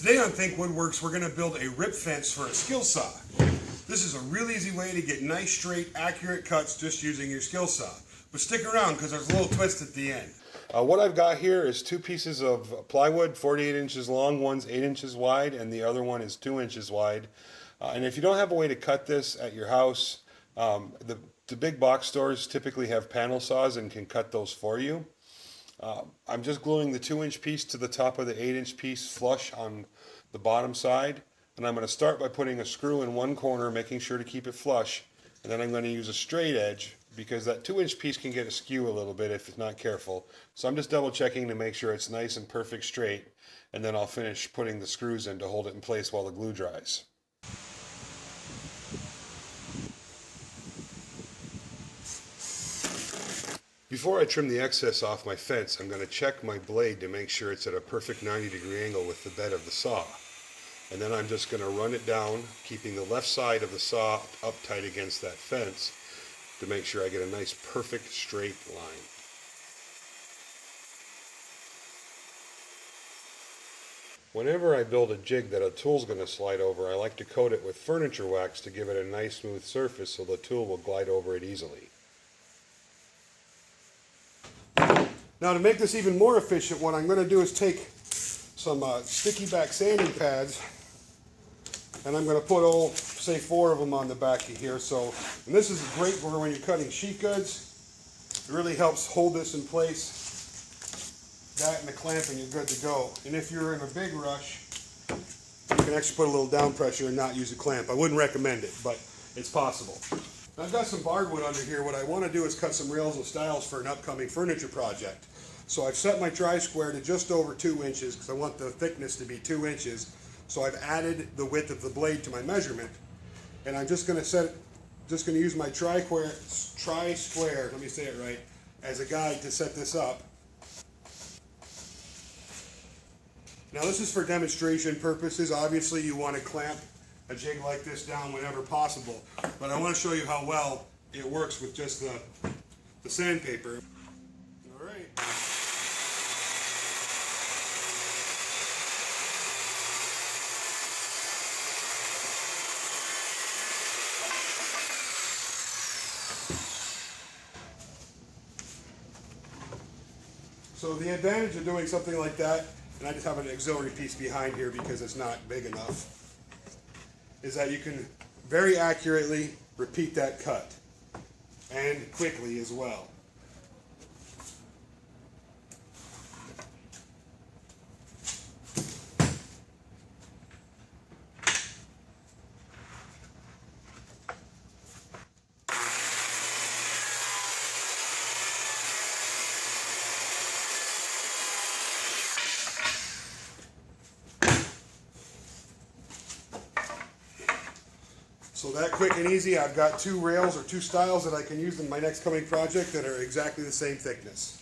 Today on Think Woodworks, we're going to build a rip fence for a skill saw. This is a real easy way to get nice, straight, accurate cuts just using your skill saw. But stick around because there's a little twist at the end. What I've got here is two pieces of plywood, 48 inches long. One's 8 inches wide and the other one is 2 inches wide. And if you don't have a way to cut this at your house, the big box stores typically have panel saws and can cut those for you. I'm just gluing the 2-inch piece to the top of the 8-inch piece flush on the bottom side, and I'm going to start by putting a screw in one corner, making sure to keep it flush, and then I'm going to use a straight edge because that 2-inch piece can get askew a little bit if it's not careful. So I'm just double checking to make sure it's nice and perfect straight, and then I'll finish putting the screws in to hold it in place while the glue dries. Before I trim the excess off my fence, I'm going to check my blade to make sure it's at a perfect 90-degree angle with the bed of the saw. And then I'm just going to run it down, keeping the left side of the saw up tight against that fence to make sure I get a nice perfect straight line. Whenever I build a jig that a tool's going to slide over, I like to coat it with furniture wax to give it a nice smooth surface so the tool will glide over it easily. Now to make this even more efficient, what I'm going to do is take some sticky back sanding pads, and I'm going to put, say 4 of them on the back of here. So, and this is great for when you're cutting sheet goods. It really helps hold this in place. That and the clamp and you're good to go. And if you're in a big rush, you can actually put a little down pressure and not use a clamp. I wouldn't recommend it, but it's possible. I've got some bardwood under here. What I want to do is cut some rails and stiles for an upcoming furniture project. So I've set my tri-square to just over 2 inches because I want the thickness to be 2 inches. So I've added the width of the blade to my measurement, and I'm just going to use my tri-square, let me say it right, as a guide to set this up. Now this is for demonstration purposes. Obviously you want to clamp a jig like this down whenever possible, but I want to show you how well it works with just the sandpaper. All right. So the advantage of doing something like that, and I just have an auxiliary piece behind here because it's not big enough, is that you can very accurately repeat that cut, and quickly as well. So that quick and easy, I've got 2 rails or 2 stiles that I can use in my next coming project that are exactly the same thickness.